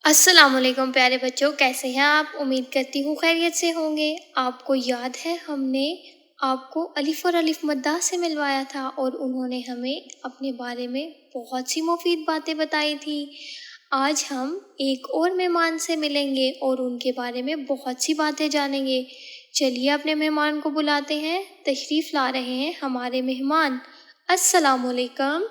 السلام علیکم پیارے بچوں، کیسے ہیں آپ؟ امید کرتی ہوں خیریت سے ہوں گے۔ آپ کو یاد ہے ہم نے آپ کو الف اور الف مدہ سے ملوایا تھا اور انہوں نے ہمیں اپنے بارے میں بہت سی مفید باتیں بتائی تھیں۔ آج ہم ایک اور مہمان سے ملیں گے اور ان کے بارے میں بہت سی باتیں جانیں گے۔ چلیے اپنے مہمان کو بلاتے ہیں، تشریف لا رہے ہیں ہمارے مہمان۔ السلام علیکم۔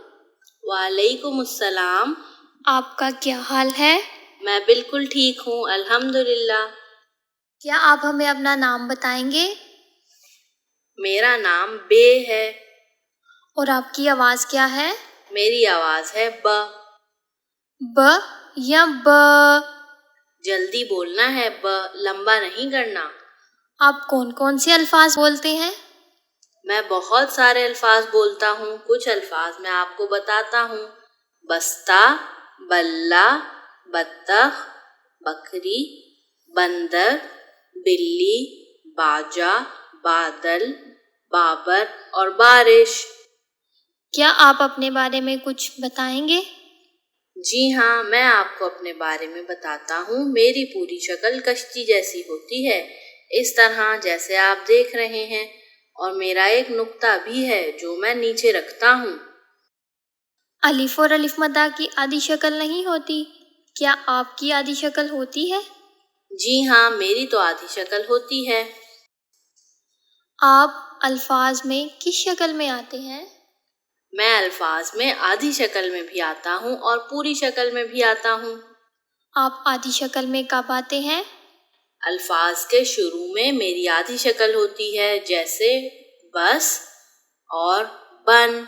وعلیکم السلام۔ آپ کا کیا حال ہے؟ میں بالکل ٹھیک ہوں، الحمدللہ۔ کیا آپ ہمیں اپنا نام بتائیں گے؟ میرا نام بے ہے۔ اور آپ کی آواز کیا ہے؟ میری آواز ہے ب۔ ب یا ب؟ جلدی بولنا ہے، ب لمبا نہیں کرنا۔ آپ کون کون سے الفاظ بولتے ہیں؟ میں بہت سارے الفاظ بولتا ہوں، کچھ الفاظ میں آپ کو بتاتا ہوں۔ بستہ، بلہ، بطخ، بکری، بندر، بلی، باجا، بادل، بابر اور بارش۔ کیا آپ اپنے بارے میں کچھ بتائیں گے؟ جی ہاں، میں آپ کو اپنے بارے میں بتاتا ہوں۔ میری پوری شکل کشتی جیسی ہوتی ہے، اس طرح جیسے آپ دیکھ رہے ہیں، اور میرا ایک نقطہ بھی ہے جو میں نیچے رکھتا ہوں۔ الف اور الف مدہ کی آدھی شکل نہیں ہوتی، کیا آپ کی آدھی شکل ہوتی ہے؟ جی ہاں، میری تو آدھی شکل ہوتی ہے۔ آپ الفاظ میں کس شکل میں آتے ہیں؟ میں الفاظ میں آدھی شکل میں بھی آتا ہوں اور پوری شکل میں بھی آتا ہوں۔ آپ آدھی شکل میں کب آتے ہیں؟ الفاظ کے شروع میں میری آدھی شکل ہوتی ہے، جیسے بس اور بن،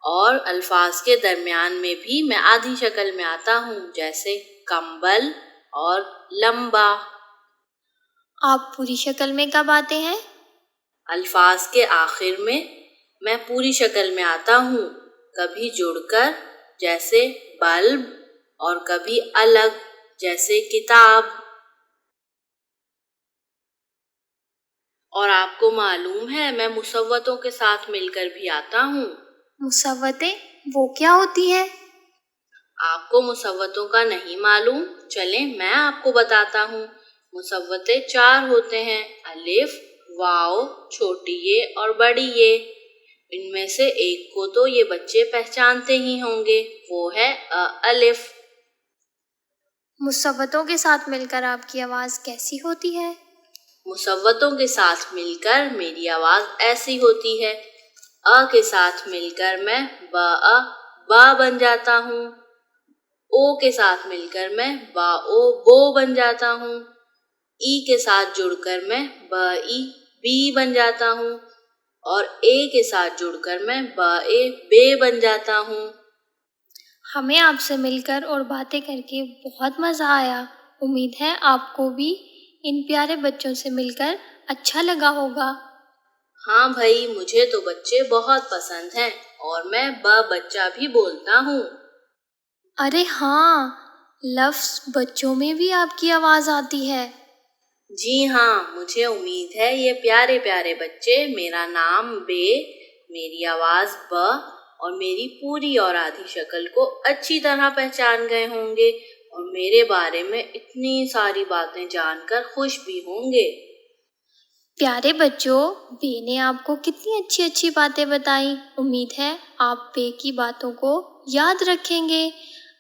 اور الفاظ کے درمیان میں بھی میں آدھی شکل میں آتا ہوں، جیسے کمبل اور لمبا۔ آپ پوری شکل میں کب آتے ہیں؟ الفاظ کے آخر میں پوری شکل میں آتا ہوں، کبھی جڑ کر جیسے بلب اور کبھی الگ جیسے کتاب۔ اور آپ کو معلوم ہے میں مصوتوں کے ساتھ مل کر بھی آتا ہوں۔ مصوتیں وہ کیا ہوتی ہے؟ آپ کو مصوتوں کا نہیں معلوم؟ چلیں میں آپ کو بتاتا ہوں۔ مصوتے 4 ہوتے ہیں، الف، واو، چھوٹی یہ اور بڑی یہ۔ ان میں سے ایک کو تو یہ بچے پہچانتے ہی ہوں گے، وہ ہے الف۔ مصوتوں کے ساتھ مل کر آپ کی آواز کیسی ہوتی ہے؟ مصوتوں کے ساتھ مل کر میری آواز ایسی ہوتی ہے۔ کے ساتھ مل کر میں با بن جاتا ہوں۔ او کے ساتھ مل کر میں با او بو بن جاتا ہوں۔ ای کے ساتھ جڑ کر میں با ای بی بن جاتا ہوں، اور اے کے ساتھ جڑ کر میں با اے بے بن جاتا ہوں۔ ہمیں آپ سے مل کر اور باتیں کر کے بہت مزہ آیا۔ امید ہے آپ کو بھی ان پیارے بچوں سے مل کر اچھا لگا ہوگا۔ ہاں بھائی، مجھے تو بچے بہت پسند ہیں اور میں بچہ بھی بولتا ہوں۔ ارے ہاں، لفظ بچوں میں بھی آپ کی آواز آتی ہے۔ جی ہاں، مجھے امید ہے یہ پیارے پیارے بچے میرا نام بے، میری آواز ب اور میری پوری اور آدھی شکل کو اچھی طرح پہچان گئے ہوں گے، اور میرے بارے میں اتنی ساری باتیں جان کر خوش بھی ہوں گے۔ پیارے بچوں، بے نے آپ کو کتنی اچھی اچھی باتیں بتائیں۔ امید ہے آپ بے کی باتوں کو یاد رکھیں گے۔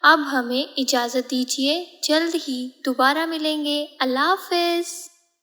اب ہمیں اجازت دیجیے، جلد ہی دوبارہ ملیں گے۔ اللہ حافظ۔